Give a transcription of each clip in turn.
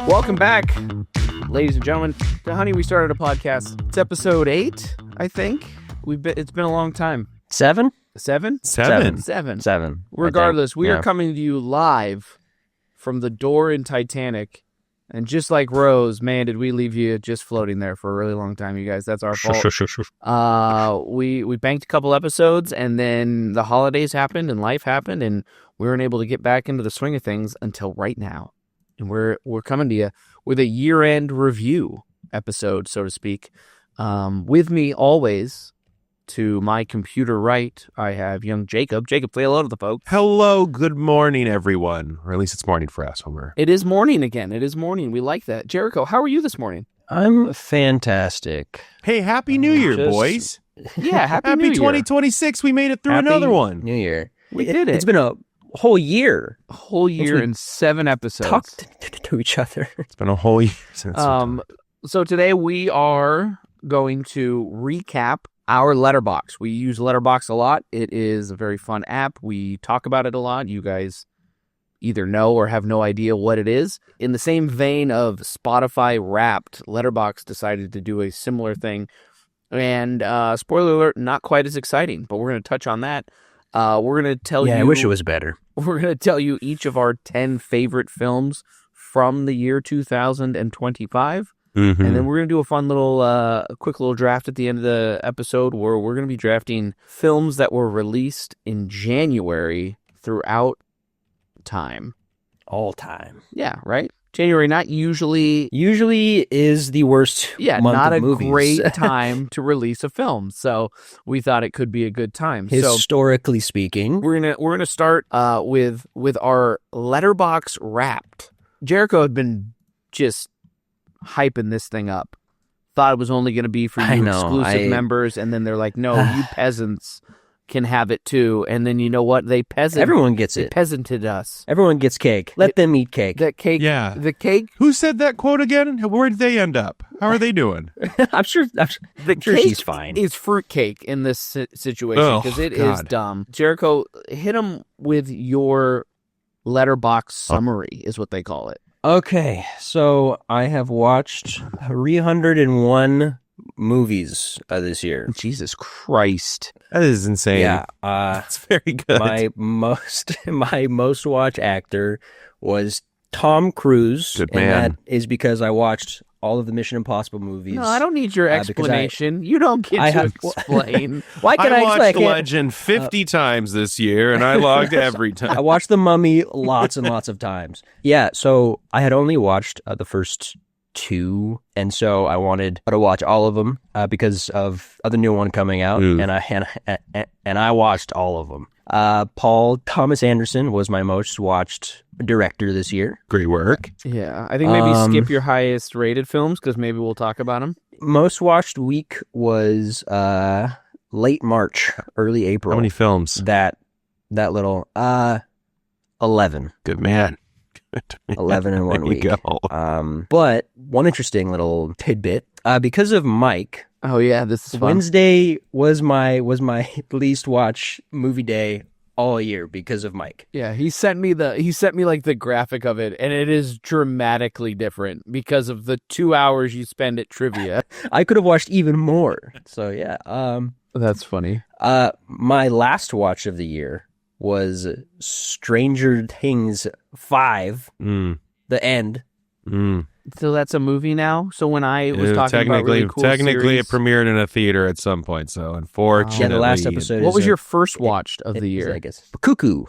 Welcome back, ladies and gentlemen, to Honey, We Started a Podcast. It's episode 8, I think. It's been a long time. 7? 7? 7. 7. Regardless, we are coming to you live from the door in Titanic. And just like Rose, man, did we leave you just floating there for a really long time, you guys. That's our fault. We banked a couple episodes, and then the holidays happened, and life happened, and we weren't able to get back into the swing of things until right now. And we're coming to you with a year-end review episode, so to speak. With me always, to my computer right, I have young Jacob. Jacob, say hello to the folks. Hello, good morning, everyone. Or at least it's morning for us, Homer. It is morning again. It is morning. We like that. Jericho, how are you this morning? I'm fantastic. Hey, Happy New Year, boys. Yeah, Happy New Year. 2026. We made it through another one. New Year. We did it. It's been a whole year. A whole year and 7 episodes. Talked to each other. It's been a whole year since. So today we are going to recap our Letterboxd. We use Letterboxd a lot. It is a very fun app. We talk about it a lot. You guys either know or have no idea what it is. In the same vein of Spotify Wrapped, Letterboxd decided to do a similar thing. And spoiler alert, not quite as exciting, but we're going to touch on that. We're going to tell you... Yeah, I wish it was better. We're going to tell you each of our 10 favorite films from the year 2025. Mm-hmm. And then we're going to do a fun little, quick little draft at the end of the episode where we're going to be drafting films that were released in January throughout time. All time. Yeah, right? January, not usually... Usually is the worst month not of a movies. Great time to release a film. So we thought it could be a good time. Historically speaking. We're gonna start with our Letterboxd Wrapped. Jericho had been just hyping this thing up. Thought it was only going to be for you exclusive members, and then they're like, no, you peasants can have it too. And then you know what? Everyone gets it. They peasanted us. Everyone gets cake. Let them eat cake. That cake. Yeah. The cake. Who said that quote again? Where did they end up? How are they doing? I'm sure she's fine. Is fruitcake in this situation because it is dumb. Jericho, hit him with your Letterboxd summary, is what they call it. Okay, so I have watched 301 movies this year. Jesus Christ. That is insane. Yeah. That's very good. My most watched actor was Tom Cruise. Good and man. that is because I watched all of the Mission Impossible movies. No, I don't need your explanation. You don't get to explain. Why can I watched explain? Legend 50 times this year, and I logged every time. I watched The Mummy lots and lots of times. Yeah, so I had only watched the first 2, and so I wanted to watch all of them because of the new one coming out, and I watched all of them. Paul Thomas Anderson was my most watched director this year. Great work. Yeah, I think maybe skip your highest rated films because maybe we'll talk about them. Most watched week was late March, early April. How many films? That little 11. Good man. 11 in one week. There you go. But one interesting little tidbit because of Mike. Oh yeah, this is fun. Wednesday was my least watch movie day all year because of Mike. Yeah, he sent me like the graphic of it, and it is dramatically different because of the 2 hours you spend at trivia. I could have watched even more. So yeah, that's funny. My last watch of the year was Stranger Things 5, The End. So that's a movie now? So when I was talking about really cool Technically, series, it premiered in a theater at some point, so unfortunately. Yeah, the last episode What was your first watched of the year? I guess. Cuckoo.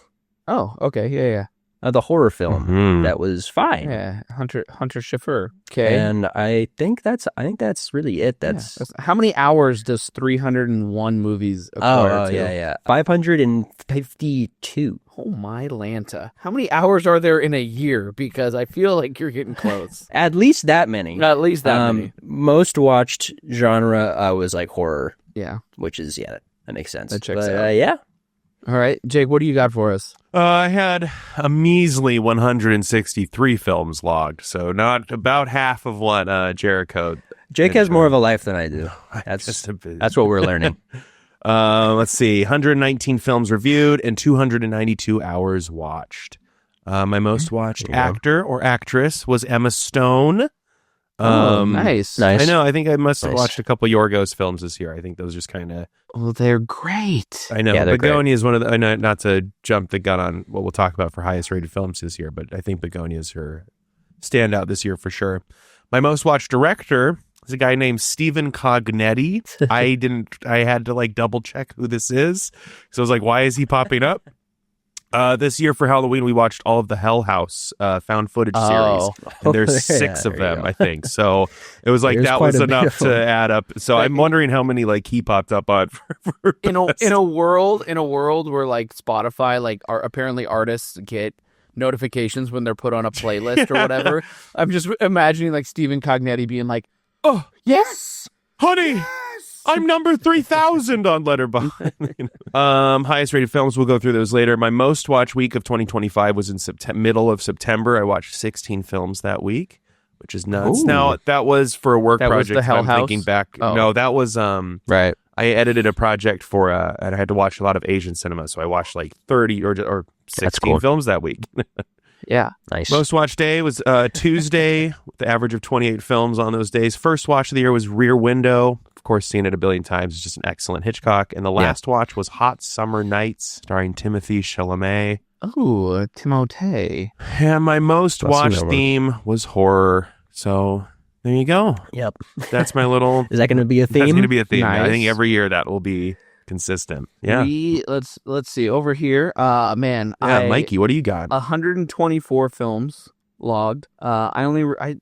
Oh, okay. Yeah. The horror film that was fine. Yeah, Hunter Schiffer. Okay, and I think that's really it. That's how many hours does 301 movies acquire? Oh, yeah, 552. Oh my Lanta! How many hours are there in a year? Because I feel like you're getting close. At least that many. At least that many. Most watched genre was like horror. Yeah, which is that makes sense. That checks out. Yeah. All right, Jake, what do you got for us? I had a measly 163 films logged, so not about half of what Jericho. Jake has more of a life than I do. That's what we're learning. Let's see, 119 films reviewed and 292 hours watched. My most watched actor or actress was Emma Stone. Nice. I know. I think I must have watched a couple Yorgos films this year. I think those just kind of... Well, they're great. I know. Yeah, Begonia is one of the... I know, not to jump the gun on what we'll talk about for highest rated films this year, but I think Begonia is her standout this year for sure. My most watched director is a guy named Stephen Cognetti. I had to like double check who this is. So I was like, why is he popping up? This year for Halloween, we watched all of the Hell House found footage series. And there's 6 of them, I think. So it was like that was enough to add up. So I'm wondering how many like he popped up on for in a world where like Spotify, like apparently artists get notifications when they're put on a playlist or whatever. I'm just imagining like Stephen Cognetti being like, "Oh yes, honey." yes! I'm number 3,000 on Letterboxd. Highest rated films, we'll go through those later. My most watched week of 2025 was in middle of September. I watched 16 films that week, which is nuts. Ooh. Now, that was for a work That was project. the Hell I'm House? thinking back. Oh. No, that was... Right. I edited a project for... and I had to watch a lot of Asian cinema, so I watched like 30 or 16 films that week. Yeah. Nice. Most watched day was Tuesday, with the average of 28 films on those days. First watch of the year was Rear Window. Of course, seen it a billion times. It's just an excellent Hitchcock. And the last watch was Hot Summer Nights, starring Timothée Chalamet. Oh, Timothée. And my most watched theme was horror. So there you go. Yep. That's my little... Is that going to be a theme? That's going to be a theme. Nice. I think every year that will be consistent. Yeah. Let's see over here. Man, Mikey, what do you got? 124 films logged. I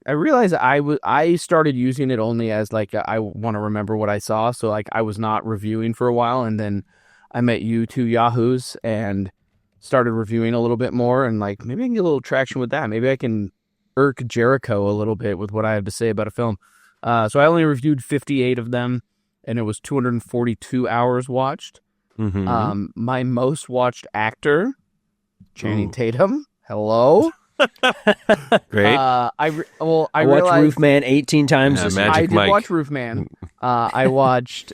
realized I started using it only as like I want to remember what I saw. So like I was not reviewing for a while, and then I met you two yahoos and started reviewing a little bit more, and like maybe I can get a little traction with that. Maybe I can irk Jericho a little bit with what I have to say about a film. So I only reviewed 58 of them, and it was 242 hours watched. Mm-hmm. My most watched actor, Channing Tatum. Hello. Great. I watched realized Roofman 18 times. Yeah, this Magic I did Mike. watch Roofman. I watched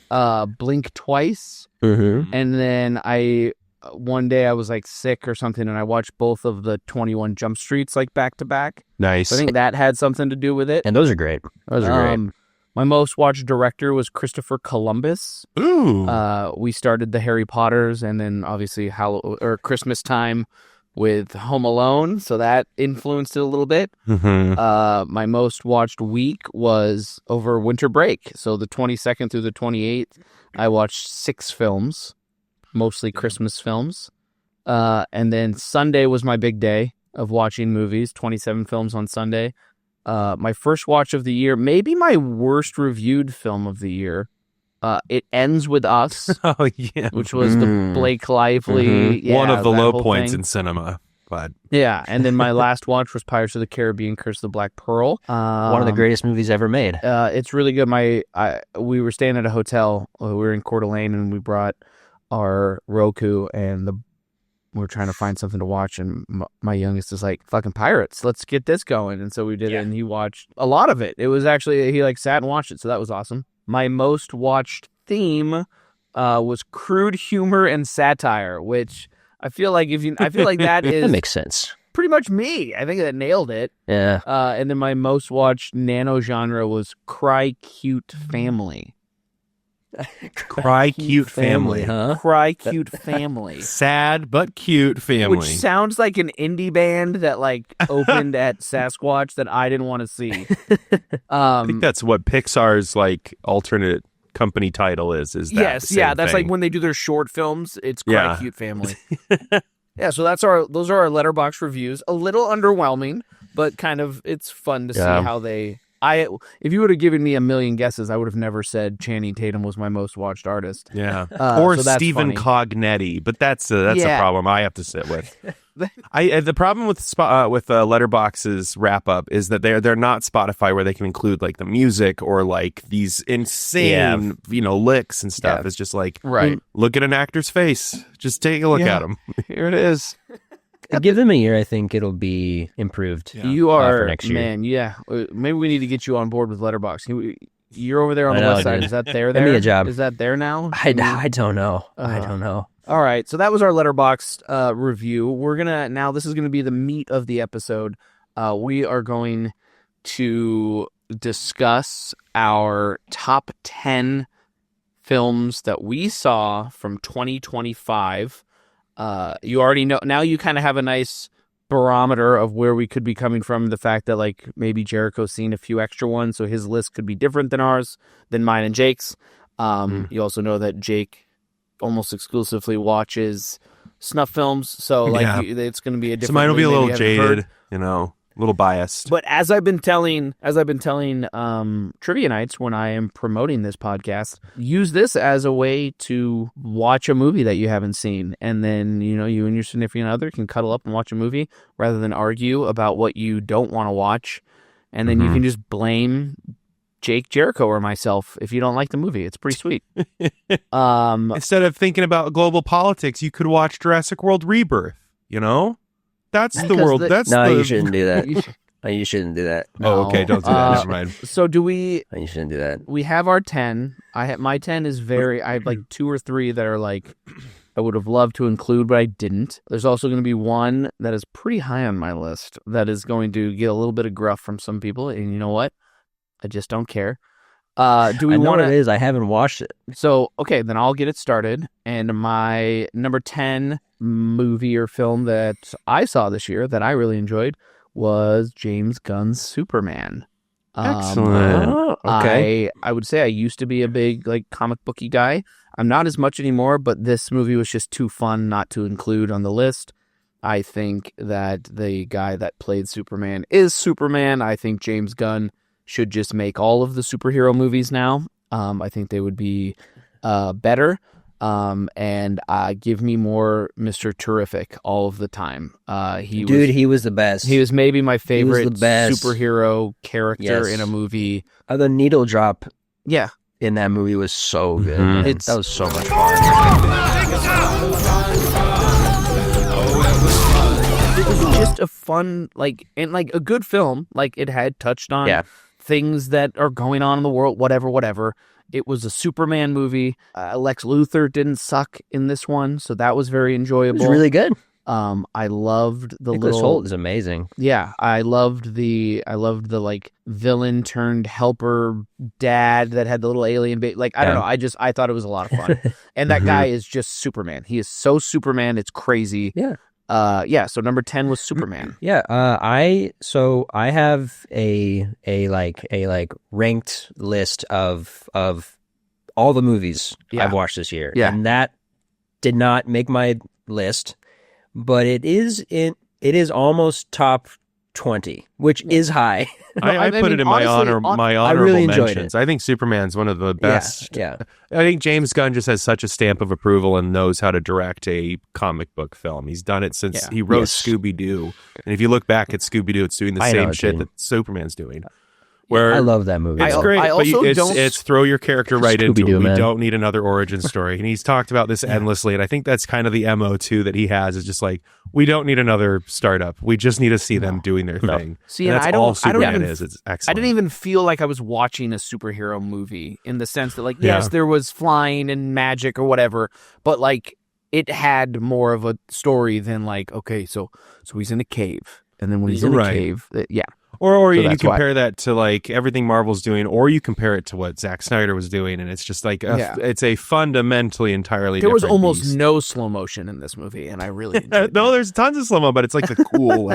Blink twice, Mm-hmm. and then one day I was like sick or something, and I watched both of the 21 Jump Streets like back to back. Nice. So I think that had something to do with it. And those are great. Those are great. My most watched director was Christopher Columbus. Ooh. We started the Harry Potters, and then obviously Christmas time with Home Alone, so that influenced it a little bit. Mm-hmm. My most watched week was over winter break, so the 22nd through the 28th, I watched 6 films, mostly Christmas films. And then Sunday was my big day of watching movies, 27 films on Sunday. My first watch of the year, maybe my worst reviewed film of the year. It Ends With Us, Oh, yeah. which was the Blake Lively. Yeah, one of the that low whole points thing. in cinema. But Yeah, and then my last watch was Pirates of the Caribbean: Curse of the Black Pearl. One of the greatest movies ever made. It's really good. We were staying at a hotel. We were in Coeur d'Alene, and we brought our Roku, and we were trying to find something to watch. And my youngest is like, "Fucking pirates! Let's get this going." And so we did it, and he watched a lot of it. It was actually he like sat and watched it, so that was awesome. My most watched theme was crude humor and satire, which I feel like that is That makes sense. pretty much me. I think that nailed it. Yeah. And then my most watched nano genre was Cry Cute Family. Cry Cute Family. huh? Cry Cute Family. Sad but cute family. Which sounds like an indie band that like opened at Sasquatch that I didn't want to see. I think that's what Pixar's like alternate company title is that Yes, the same that's thing? like when they do their short films, it's Cry Yeah. Cute Family. Yeah, so those are our Letterboxd reviews. A little underwhelming, but kind of it's fun to see how they. If you would have given me a million guesses, I would have never said Channing Tatum was my most watched artist. Yeah, or so that's Stephen funny. Cognetti, but that's a Yeah. problem I have to sit with. The problem with Letterboxd's wrap up is that they're not Spotify where they can include like the music or like these insane licks and stuff. Yeah. It's just like Right. look at an actor's face, just take a look Yeah. at him. Here it is. Give them a year. I think it'll be improved. Yeah. You for are, next year. man, yeah. Maybe we need to get you on board with Letterboxd. You're over there on I the know, west side. dude. Is that there? Give me a job. Is that there now? I don't know. I don't know. All right, so that was our Letterboxd review. This is gonna be the meat of the episode. We are going to discuss our top 10 films that we saw from 2025. You already know, now you kind of have a nice barometer of where we could be coming from. The fact that like maybe Jericho's seen a few extra ones, so his list could be different than mine and Jake's. You also know that Jake almost exclusively watches snuff films, so like it's going to be a different. So mine will be a little jaded, a little biased. But as I've been telling trivia nights when I am promoting this podcast, use this as a way to watch a movie that you haven't seen, and then you and your significant other can cuddle up and watch a movie rather than argue about what you don't want to watch, and then you can just blame Jake, Jericho, or myself if you don't like the movie. It's pretty sweet. Instead of thinking about global politics, you could watch Jurassic World Rebirth. That's the world. You shouldn't do that. You shouldn't do that. No. Oh, okay. Don't do that. Never mind. So do we? You shouldn't do that. We have our 10. My 10 is I have like 2 or 3 that are like I would have loved to include, but I didn't. There's also going to be one that is pretty high on my list that is going to get a little bit of gruff from some people, and you know what? I just don't care. Do we want to? It is. I haven't watched it. So okay, then I'll get it started. And my number 10 movie or film that I saw this year that I really enjoyed was James Gunn's Superman. Excellent. Okay. I would say I used to be a big comic booky guy. I'm not as much anymore, but this movie was just too fun not to include on the list. I think that the guy that played Superman is Superman. I think James Gunn should just make all of the superhero movies now. I think they would be better. And give me more Mr. Terrific all of the time. He was the best. He was maybe my favorite superhero character in a movie. The needle drop in that movie was so good. That was so much fun. It was just a fun, a good film. It had touched on things that are going on in the world, whatever. It was a Superman movie. Lex Luthor didn't suck in this one, so that was very enjoyable. It was really good. I loved the Nicholas Hoult is amazing. Yeah, I loved the villain turned helper dad that had the little alien baby. I don't know. I thought it was a lot of fun. And that guy is just Superman. He is so Superman. It's crazy. Yeah. So number 10 was Superman. I have a ranked list of all the movies I've watched this year. Yeah. And that did not make my list, but it is almost top 20, which is high. I put it in my honorable really mentions. I think Superman's one of the best. Yeah. I think James Gunn just has such a stamp of approval and knows how to direct a comic book film. He's done it since he wrote Scooby-Doo. And if you look back at Scooby-Doo, it's doing the same shit that Superman's doing. I love that movie. It's great, but it's throw your character right into it. We don't need another origin story. And he's talked about this endlessly, and I think that's kind of the MO too that he has, is just we don't need another startup. We just need to see them doing their thing. See, and that's all Superman is. It's excellent. I didn't even feel like I was watching a superhero movie in the sense that yes, there was flying and magic or whatever, but it had more of a story than okay, so he's in a cave, and then when he's in a cave, Or you compare that to everything Marvel's doing, or you compare it to what Zack Snyder was doing, and it's just it's a fundamentally entirely there different was almost beast. No slow motion in this movie, and I really enjoyed no, there's tons of slow mo, but it's the cool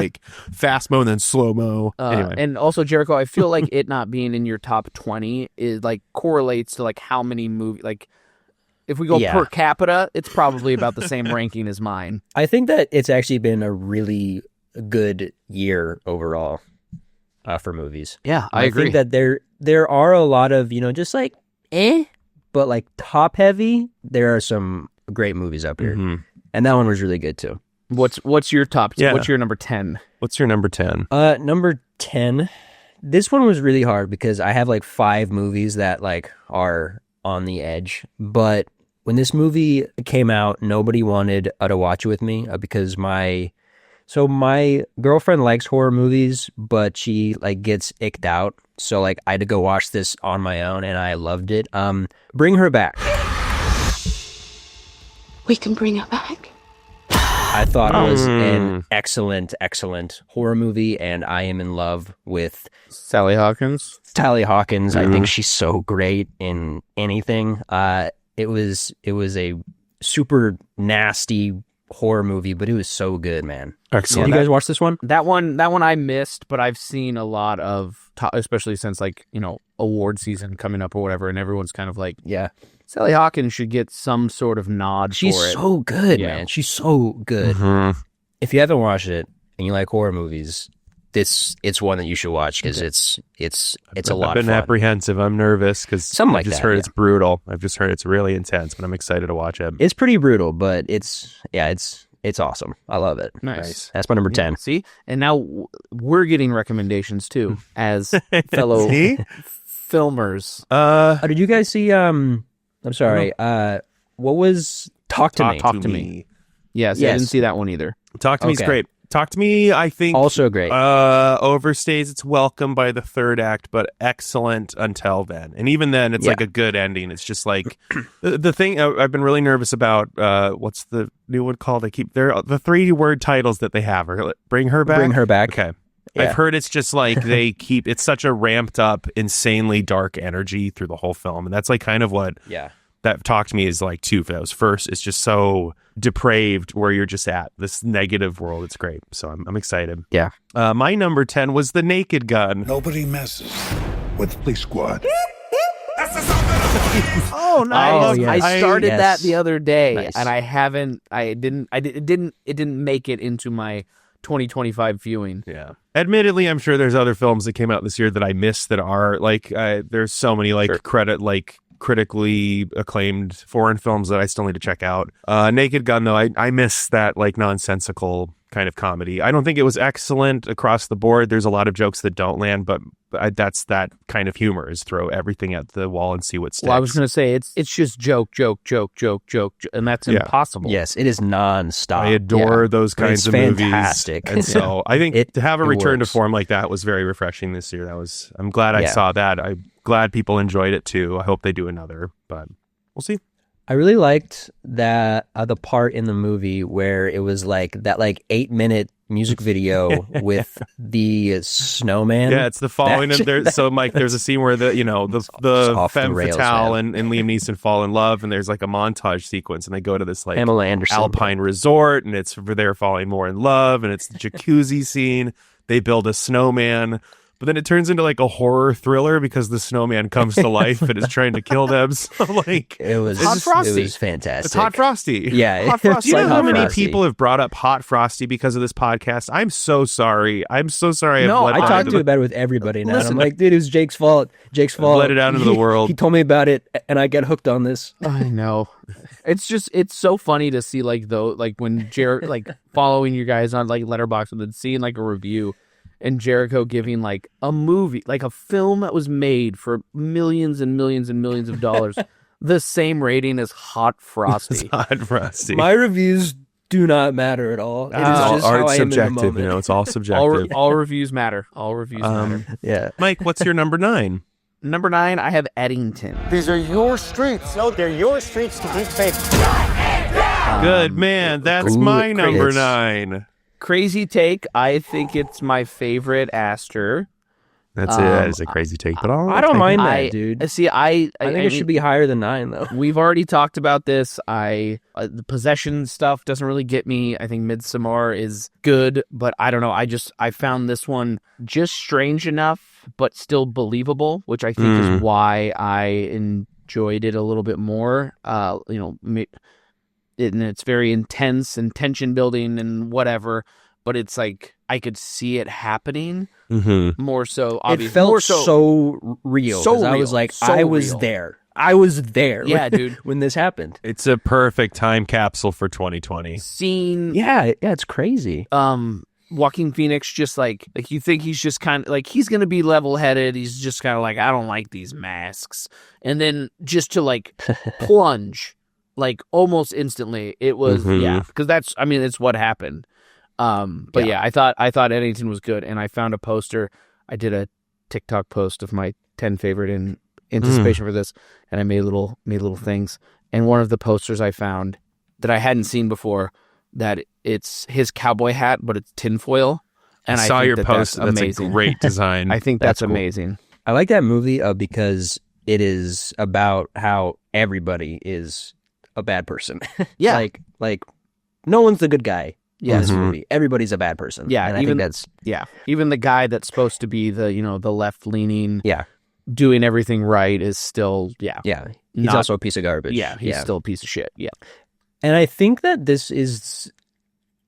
fast mo and then slow mo. Anyway. And also Jericho, I feel like it not being in your top 20 is correlates to how many movies if we go per capita, it's probably about the same ranking as mine. I think that it's actually been a really good year overall. For movies. Yeah, I agree. think that there are a lot of, just but top heavy, there are some great movies up here. Mm-hmm. And that one was really good too. What's your top? Yeah. What's your number 10? What's your number 10? Number 10. This one was really hard because I have 5 movies that are on the edge. But when this movie came out, nobody wanted to watch it with me because my girlfriend likes horror movies, but she gets icked out. So I had to go watch this on my own, and I loved it. Bring Her Back. We can bring her back. I thought it was an excellent, excellent horror movie, and I am in love with Sally Hawkins. Sally Hawkins. I think she's so great in anything. It was a super nasty horror movie, but it was so good, man. Excellent. Did you guys watch this one? That one I missed, but I've seen a lot of, especially since like, award season coming up or whatever, and everyone's kind of like, Yeah. Sally Hawkins should get some sort of nod She's for it. so good, man. She's so good. If you haven't watched it and you like horror movies, it's one that you should watch because it's a lot I've been of fun. apprehensive. I'm nervous because I've just heard it's brutal. I've just heard it's really intense, but I'm excited to watch it. It's pretty brutal, but it's awesome. I love it. Nice. That's my number 10. See? And now we're getting recommendations too as fellow filmers. Did you guys see I'm sorry. What was Talk to Me? Talk to Me. Yes, I didn't see that one either. Talk to Me's great. Talk to Me, I think, also great. Overstays its welcome by the third act, but excellent until then. And even then, it's like a good ending. It's just like the thing I've been really nervous about. What's the new one called? The 3-word titles that they have are Bring Her Back. Bring Her Back. Okay. Yeah. I've heard it's just like it's such a ramped up, insanely dark energy through the whole film. And that's like kind of what that Talk to Me is like too. For those first, it's just so depraved where you're just at this negative world. It's great. So I'm excited. Yeah. My number 10 was The Naked Gun. Nobody messes with Police Squad. Oh, nice! yes. I started Yes. that the other day, Nice. and it didn't make it into my 2025 viewing. Yeah. Admittedly, I'm sure there's other films that came out this year that I missed that are like there's so many critically acclaimed foreign films that I still need to check out. Naked Gun, though, I miss that like nonsensical kind of comedy. I don't think it was excellent across the board. There's a lot of jokes that don't land, but that's that kind of humor, is throw everything at the wall and see what sticks. Well, I was going to say it's just joke, and that's impossible. Yes, it is nonstop. I adore those kinds of fantastic. movies. And so I think to have a return works. to form like that was very refreshing this year. I'm glad I saw that. I'm glad people enjoyed it too. I hope they do another, but we'll see. I really liked that the part in the movie where it was like that 8-minute music video with the snowman. Yeah, it's the following of there. So Mike, there's a scene where the femme fatale and Liam Neeson fall in love, and there's like a montage sequence, and they go to this like Pamela Anderson alpine resort, and it's for they're falling more in love, and it's the jacuzzi scene. They build a snowman. But then it turns into like a horror thriller because the snowman comes to life and is trying to kill them. So like it was Hot Frosty. It was fantastic. It's Hot Frosty. Yeah, Hot Frosty. Do you know like how Hot many Frosty. people have brought up Hot Frosty because of this podcast? I'm so sorry. No, I talked about it with everybody now. Listen, I'm like, dude, it was Jake's fault. let it out into the world. He told me about it, and I got hooked on this. I know. It's so funny to see like when Jared like following you guys on like Letterboxd and then seeing like a review and Jericho giving like a movie, like a film that was made for millions and millions and millions of dollars, the same rating as Hot Frosty. Hot Frosty. My reviews do not matter at all. It is all just how art's I am in the subjective. moment. It's all subjective. All reviews matter. All reviews matter. Yeah. Mike, what's your number 9? Number 9, I have Eddington. These are your streets. No, they're your streets to keep safe. Good man. That's my number 9. Crazy take. I think it's my favorite Aster. That is a crazy take, but I don't mind that, dude. See, I think it should be higher than 9, though. We've already talked about this. The possession stuff doesn't really get me. I think Midsommar is good, but I don't know. I found this one just strange enough, but still believable, which I think is why I enjoyed it a little bit more. And it's very intense and tension building and whatever, but it's like I could see it happening more so. It felt more so real. So I real. was like, So I was real. there. I was there. Yeah, dude. When this happened. It's a perfect time capsule for 2020. Seeing Yeah, it's crazy. Joaquin Phoenix just like you think he's just kind of like he's gonna be level-headed. He's just kind of like, I don't like these masks, and then just to like plunge like almost instantly. It was because it's what happened. But yeah, I thought Eddington was good, and I found a poster. I did a TikTok post of my 10 favorite in anticipation for this, and I made little things. And one of the posters I found that I hadn't seen before. That it's his cowboy hat, but it's tinfoil. And I saw think your post. That's amazing. A great design. I think that's cool. amazing. I like that movie because it is about how everybody is a bad person. Yeah. like no one's the good guy in this Mhm. movie. Everybody's a bad person. Yeah, and I think that's even the guy that's supposed to be the the left leaning, yeah. doing everything right is still Yeah. He's not- also a piece of garbage. yeah, he's still a piece of shit. Yeah, And I think that this is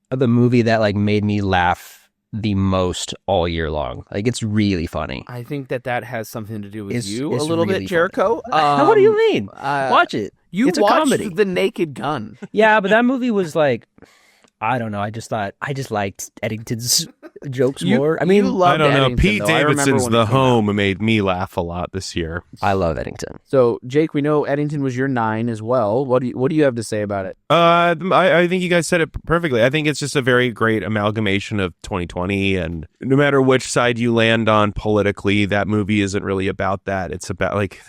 the movie that like made me laugh the most all year long. Like it's really funny. I think that has something to do with It's- you it's a little really bit, Jericho. What do you mean? Watch it. You It's a watched comedy. The Naked Gun. Yeah, but that movie was like, I don't know. I just liked Eddington's jokes more. I mean, you loved I don't know. Eddington, Pete though. I remember Davidson's when it The came out. Home made me laugh a lot this year. I love Eddington. So, Jake, we know Eddington was your 9 as well. What do you have to say about it? I think you guys said it perfectly. I think it's just a very great amalgamation of 2020, and no matter which side you land on politically, that movie isn't really about that. It's about like,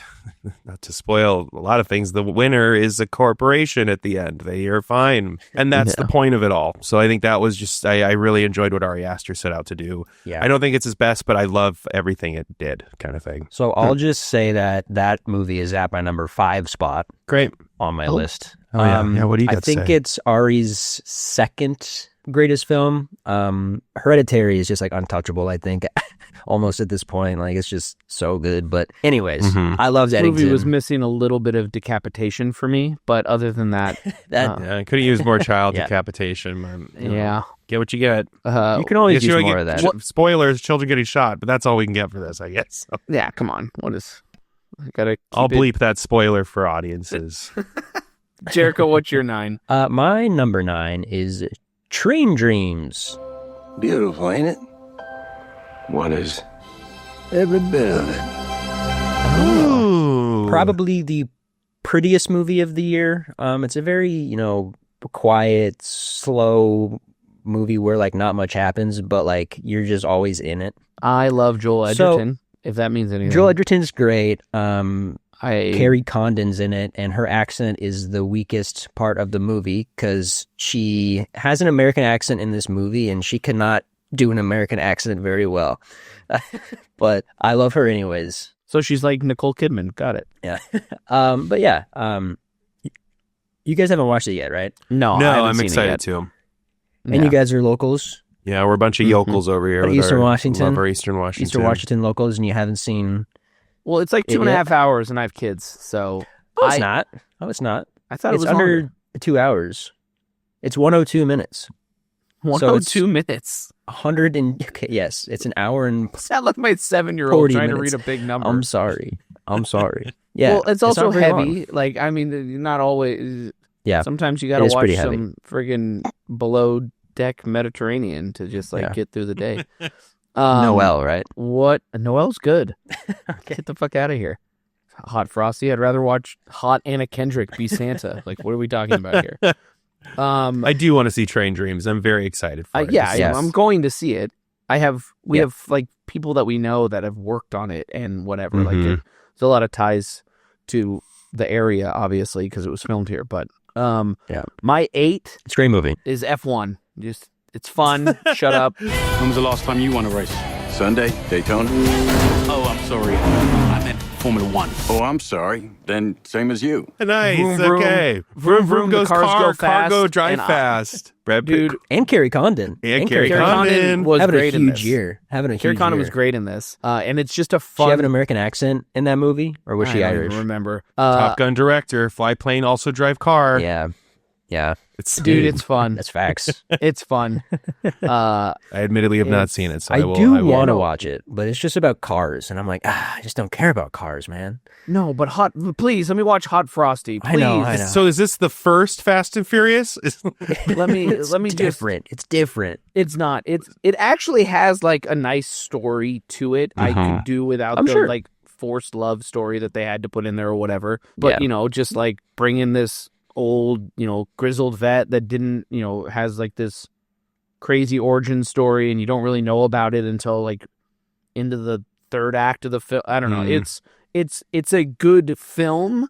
not to spoil a lot of things, the winner is a corporation at the end. They are fine, and that's the point of it all. So I think that was just I really enjoyed what Ari Aster set out to do. Yeah. I don't think it's his best, but I love everything it did, kind of thing. So I'll just say that movie is at my number 5 spot Great. on my list. Oh, yeah. Yeah, what do you got I to think say? it's Ari's second greatest film. Hereditary is just like untouchable, I think, almost at this point. Like it's just so good. But anyways, I loved The Eddington. movie was missing a little bit of decapitation for me, but other than that, Yeah, I could have used more child Yeah. decapitation. yeah. Get what you get. you can always Guess you use don't more get- of that. Spoilers, children getting shot, but that's all we can get for this, I guess. So Yeah, come on. What is? I gotta. I'll keep it- bleep that spoiler for audiences. Jericho, what's your 9? My number 9 is Train Dreams. Beautiful, ain't it? What is? Every bit of it. Ooh. Probably the prettiest movie of the year. It's a very, quiet, slow movie where like not much happens, but like you're just always in it. I love Joel So- Edgerton. If that means anything. Joel Edgerton's great. Carrie Carrie Condon's in it, and her accent is the weakest part of the movie because she has an American accent in this movie, and she cannot do an American accent very well. But I love her anyways. So she's like Nicole Kidman. Got it. Yeah. But yeah. You guys haven't watched it yet, right? No, I No, haven't I'm seen it excited yet. to. And you guys are locals, Yeah, we're a bunch of yokels over here. with Eastern our- Washington. Love our Eastern Washington. Eastern Washington locals, and you haven't seen. Well, it's like It 2.5 yet? hours, and I have kids, so Oh, it's not. Oh, it's not. I thought It's it was under longer. 2 hours. It's 102 minutes. 102 minutes. 100 and okay, yes, it's an hour and. Sound like my 7-year-old 40 trying minutes. to read a big number. I'm sorry. Yeah. well, it's also not very long. heavy. Like, I mean, not always. Yeah. Sometimes you It got to is watch pretty heavy. some friggin' below deck Mediterranean to just like Yeah. get through the day. Noel, right? What? Noel's good. Get the fuck out of here. Hot Frosty. I'd rather watch Hot Anna Kendrick be Santa. Like, what are we talking about here? I do want to see Train Dreams. I'm very excited for it. Yeah, Yes. I'm going to see it. We Yeah. have like people that we know that have worked on it and whatever. Mhm. Like, there's a lot of ties to the area, obviously, because it was filmed here. But Yeah. my 8 It's a great movie. is F1. Just it's fun. Shut up. When was the last time you won a race? Sunday, Daytona. Oh, I'm sorry. I meant Formula One. Oh, I'm sorry. Then same as you. Nice. Vroom, vroom. Okay. Vroom, vroom, the goes cars car. go Car fast, go drive and fast. Brad Pitt. Dude, And Carrie Condon. And Carrie Carrie Condon. Condon was having a great in huge this. year. Having a Carrie huge Condon year. was great in this, and it's just a She fun. have an American accent in that movie, or was she I don't Irish? even remember. Top Gun director. Fly plane, also drive car. Yeah, It's Dude, it's fun. that's facts. It's fun. I admittedly have not it's- seen it, so I I will. do I will- want to watch it, but it's just about cars, and I'm like, I just don't care about cars, man. No, but please let me watch Hot Frosty. Please. I know. So is this the first Fast and Furious? Let me It's just. different. It's different. It's not. It actually has like a nice story to it. I could do without I'm the sure. like forced love story that they had to put in there or whatever. But Yeah. just like bring in this old, grizzled vet that didn't, has like this crazy origin story, and you don't really know about it until like into the third act of the film. I don't know. It's a good film.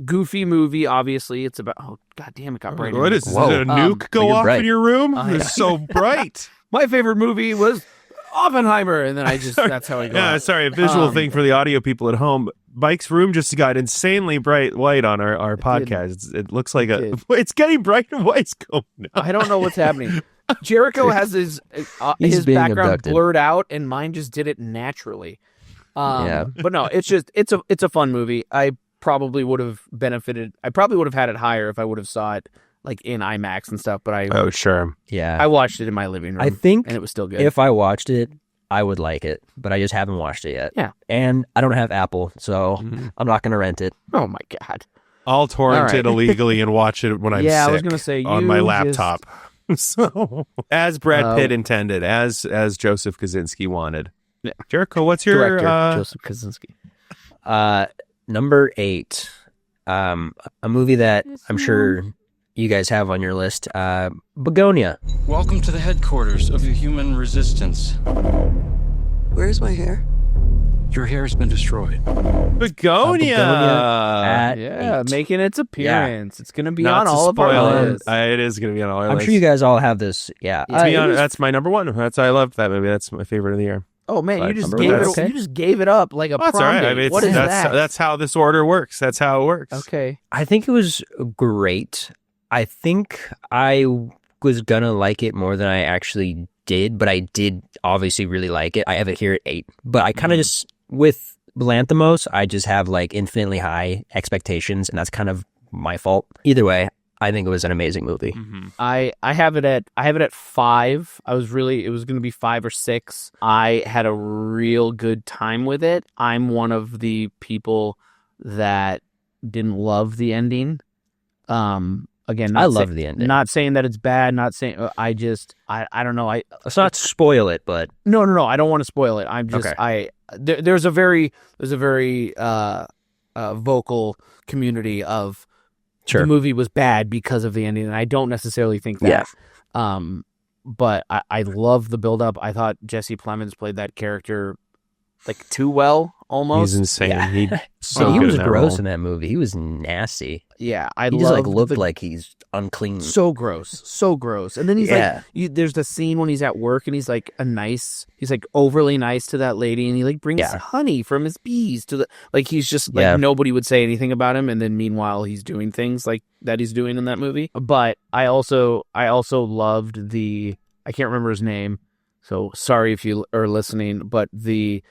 goofy movie. Obviously, it's about. Oh God damn! It got bright. What is this? Did a nuke go off in your room? It's so bright. My favorite movie was Oppenheimer, and then that's how I go. Yeah, sorry, a visual thing for the audio people at home. Mike's room just got insanely bright light on our podcast. It looks like it's getting bright and white. I don't know what's happening. Jericho has his background abducted. Blurred out, and mine just did it naturally. But no, it's a fun movie. I probably would have benefited. I probably would have had it higher if I would have saw it like in IMAX and stuff. But I watched it in my living room. I think, and it was still good. If I watched it, I would like it, but I just haven't watched it yet. Yeah, and I don't have Apple, so I'm not going to rent it. Oh my God! I'll torrent it illegally and watch it when I'm sick. I was going to say on my laptop. So, as Brad Pitt intended, as Joseph Kosinski wanted. Yeah. Jericho, what's your director? Joseph Kosinski. Number 8, a movie that I'm sure you guys have on your list, Begonia. Welcome to the headquarters of the human resistance. Where's my hair? Your hair has been destroyed. Begonia at 8. Making its appearance. Yeah. It's going to be on all of our lists. It is going to be on all our lists. I'm sure you guys all have this. Yeah. That's my number 1. I loved that movie. That's my favorite of the year. Oh man, you just gave it up like a prom all right. date. I mean, what is that? That's how this order works. That's how it works. Okay. I think it was great. I think I was gonna like it more than I actually did, but I did obviously really like it. I have it here at 8, but I kind of just with Lanthimos, I just have like infinitely high expectations, and that's kind of my fault. Either way, I think it was an amazing movie. Mm-hmm. I have it at 5. It was going to be 5 or 6. I had a real good time with it. I'm one of the people that didn't love the ending. Again, I love the ending. Not saying that it's bad. Not saying I don't know. Let's not spoil it, but no. I don't want to spoil it. I'm just there's a very vocal community of. Sure. The movie was bad because of the ending, and I don't necessarily think that. Yeah. But I love the build-up. I thought Jesse Plemons played that character like too well, almost. He's insane. Yeah. He was gross in that movie. He was nasty. Yeah, he just looked like he's unclean. So gross. And then he's there's the scene when he's at work and he's like he's like overly nice to that lady, and he like brings honey from his bees to he's just like nobody would say anything about him, and then meanwhile he's doing things like that he's doing in that movie. But I also loved I can't remember his name, so sorry if you are listening, but the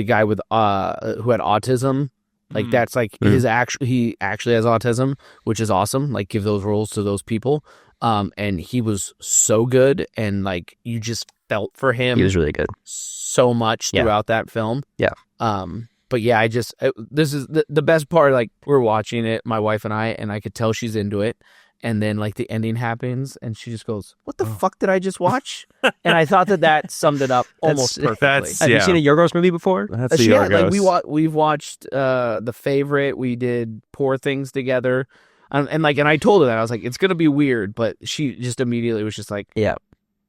guy with who had autism. Like that's like he actually has autism, which is awesome. Like give those roles to those people. And he was so good, and like you just felt for him. He was really good so much throughout that film. Yeah. But yeah, this is the best part. Like we're watching it, my wife and I could tell she's into it. And then like the ending happens, and she just goes, "What the fuck did I just watch?" And I thought that summed it up almost perfectly. Have you seen a Yorgos movie before? That's the Yorgos. Like we've watched The Favorite. We did Poor Things together, and I told her that I was like, "It's gonna be weird," but she just immediately was just like, "Yeah,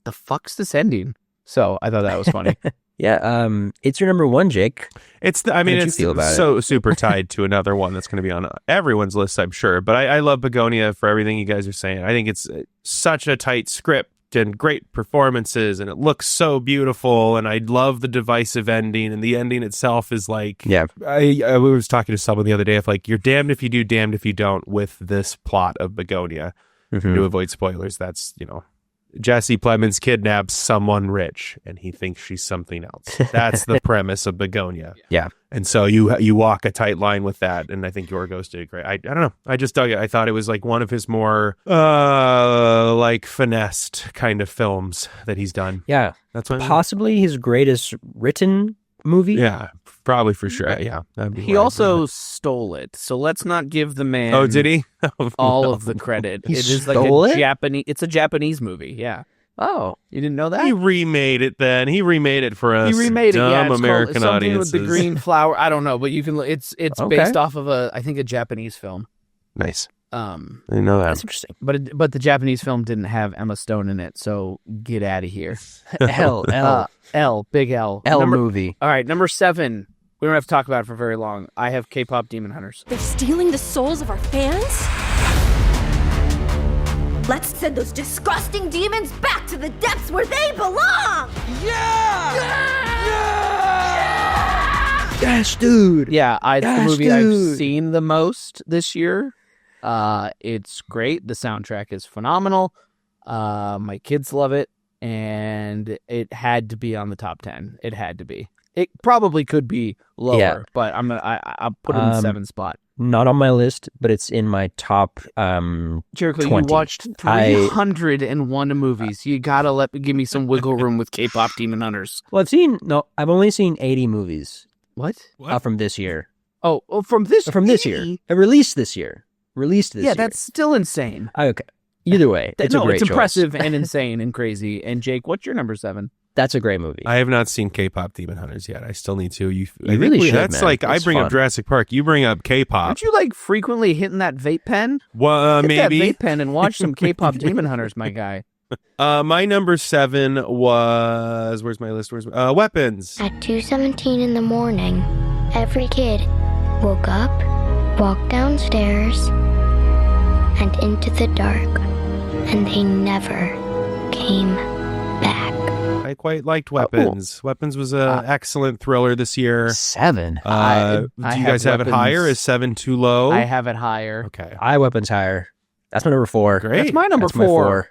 the fuck's this ending?" So I thought that was funny. Yeah, it's your number 1, Jake. It's so super tied to another one that's going to be on everyone's list, I'm sure. But I love Begonia for everything you guys are saying. I think it's such a tight script and great performances, and it looks so beautiful. And I love the divisive ending, and the ending itself is like, I was talking to someone the other day of like, you're damned if you do, damned if you don't with this plot of Begonia. Mm-hmm. To avoid spoilers, that's Jesse Plemons kidnaps someone rich, and he thinks she's something else. That's the premise of Begonia. Yeah. And so you walk a tight line with that, and I think Yorgos did great. I don't know. I just dug it. I thought it was like one of his more like finessed kind of films that he's done. Yeah. That's what possibly his greatest written movie. Yeah. Probably for sure. Yeah. He also stole it. So let's not give the man Oh, did he? all of the credit. He it is stole like it? Japanese it's a Japanese movie, yeah. Oh, you didn't know that? He remade it then. He remade it for us. He remade it, yeah. It's American called, audiences. With the green flower. I don't know, but you can it's based off of I think a Japanese film. Nice. I didn't know that. That's interesting. But the Japanese film didn't have Emma Stone in it, so get out of here. L, big L. Movie. All right, number 7. We don't have to talk about it for very long. I have K-pop Demon Hunters. They're stealing the souls of our fans? Let's send those disgusting demons back to the depths where they belong! Yes, dude. Yeah, it's the movie dude. I've seen the most this year. It's great. The soundtrack is phenomenal. My kids love it, and it had to be on the top 10. It had to be. It probably could be lower, but I'll put it in the 7th spot. Not on my list, but it's in my top Jericho, 20. you watched 301 movies. You gotta give me some wiggle room with K-pop Demon Hunters. Well, I've only seen 80 movies. What? From this year. Oh, from this year. Released this year. Yeah, that's still insane. Okay. Either way, it's a great it's choice. impressive and insane and crazy. And Jake, what's your number 7? That's a great movie. I have not seen K-pop Demon Hunters yet. I still need to. You really should, That's man. like, I It's bring fun. up Jurassic Park. You bring up K-pop. Aren't you frequently hitting that vape pen? Well, Hit maybe. that vape pen and watch some K-pop Demon Hunters, my guy. My number 7 was, where's my list? Weapons. At 2:17 in the morning, every kid woke up, walked downstairs, and into the dark, and they never came back. I quite liked Weapons. Weapons was an excellent thriller this year. 7. Do you guys have it higher? Is 7 too low? I have it higher. Okay. Weapons higher. That's my number 4. Great. That's my number That's my 4.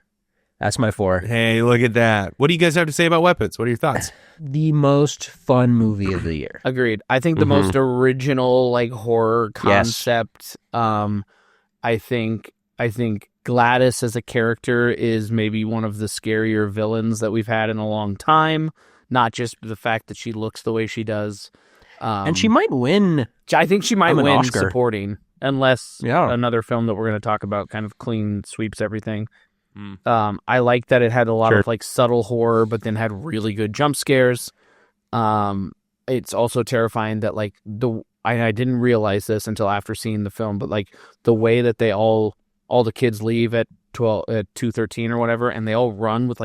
That's my 4. Hey, look at that. What do you guys have to say about Weapons? What are your thoughts? The most fun movie of the year. Agreed. I think the most original horror concept. I think Gladys as a character is maybe one of the scarier villains that we've had in a long time. Not just the fact that she looks the way she does. And she might win. I think she might an win Oscar. supporting, unless another film that we're going to talk about kind of clean sweeps everything. I like that it had a lot of subtle horror, but then had really good jump scares. It's also terrifying that I didn't realize this until after seeing the film, but the way that they all the kids leave at 2:13 or whatever, and they all run with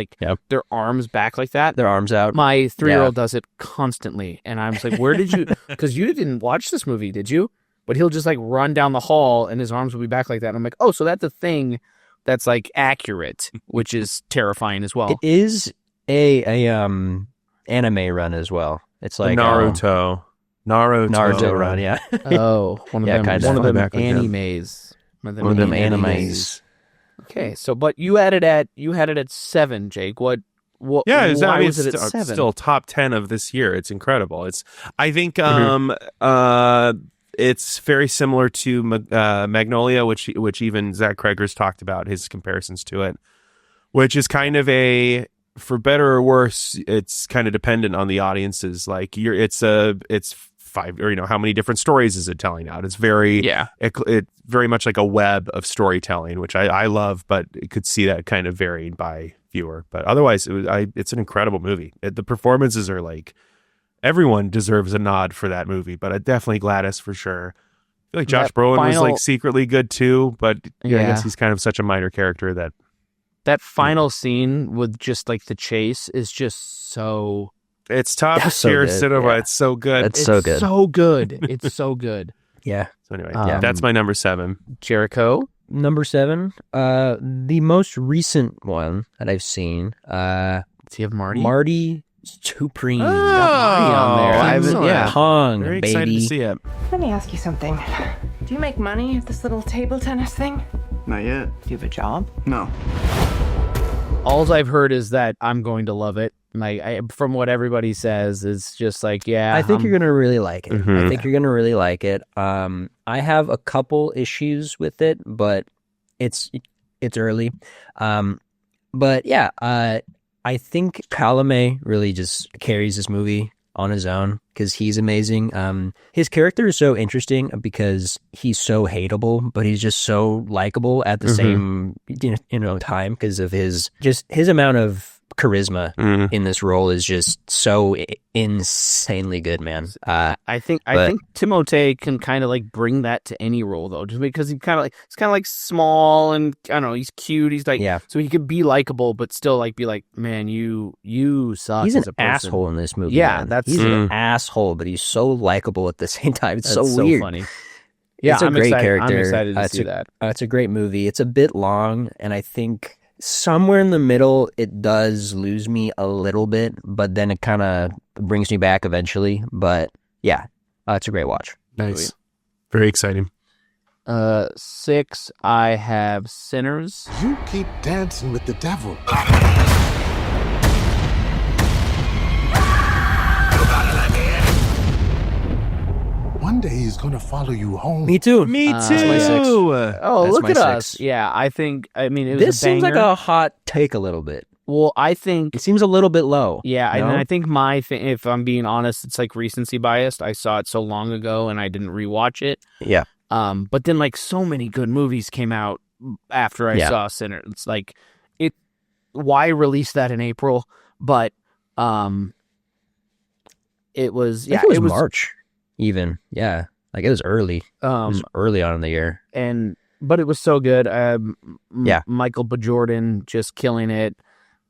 their arms back like that. Their arms out. My 3-year-old does it constantly, and I'm just like, where did you? Because you didn't watch this movie, did you? But he'll just run down the hall, and his arms will be back like that. And I'm like, oh, so that's a thing that's accurate, which is terrifying as well. It is a anime run as well. It's like Naruto run, yeah. Oh, one of them animes. One of them animes. Okay, so but you had it at 7, Jake. What? Yeah, why was it at 7? Still top 10 of this year. It's incredible. I think it's very similar to Magnolia, which even Zach Kreger's talked about his comparisons to it, which is kind of for better or worse, it's kind of dependent on the audiences. It's 5, or how many different stories is it telling out? It's very it's very much like a web of storytelling, which I love, but it could see that kind of varying by viewer. But otherwise, it's an incredible movie. The performances are everyone deserves a nod for that movie, but definitely Gladys for sure. I feel like Josh Brolin was secretly good too, but I guess he's kind of such a minor character that final scene with just the chase is just so. It's top tier cinema. Yeah. It's so good. It's so good. So good. It's so good. Yeah. So anyway, that's my number 7. Jericho. Number 7. The most recent one that I've seen. Does he have Marty? Marty Supreme. Oh, Marty on there. Pong, very baby. excited to see it. Let me ask you something. Do you make money at this little table tennis thing? Not yet. Do you have a job? No. All I've heard is that I'm going to love it. From what everybody says, it's just I think you're gonna really like it. I think you're gonna really like it. I have a couple issues with it, but it's early. But yeah, I think Chalamet really just carries this movie on his own because he's amazing. His character is so interesting because he's so hateable, but he's just so likable at the same time because of his amount of charisma in this role is just so insanely good, man. I think Timothée can kind of like bring that to any role though, just because he's kind of like small and I don't know, he's cute. He's like, so he could be likable, but still like be like, man, you suck. He's as an a person. asshole in this movie. Yeah, man. He's an asshole, but he's so likable at the same time. It's so weird. Funny. Yeah, it's a great character. I'm excited to see that. It's a great movie. It's a bit long, and I think somewhere in the middle it does lose me a little bit, but then it kind of brings me back eventually. But yeah, it's a great watch. Nice. Very exciting. 6, I have Sinners. You keep dancing with the devil. One day he's gonna follow you home. Me too. Me too. That's my 6. Oh, That's look my at 6. us. Yeah, I mean, it was This a banger. seems like a hot take a little bit. Well, I think It seems a little bit low. yeah, no? and I think my thing, if I'm being honest, it's like recency biased. I saw it so long ago and I didn't rewatch it. Yeah. But then like so many good movies came out after I saw Sinners. It's like why release that in April? But it was I think it was March even. Yeah. Like it was early. It was early on in the year. But it was so good. Michael B. Jordan just killing it.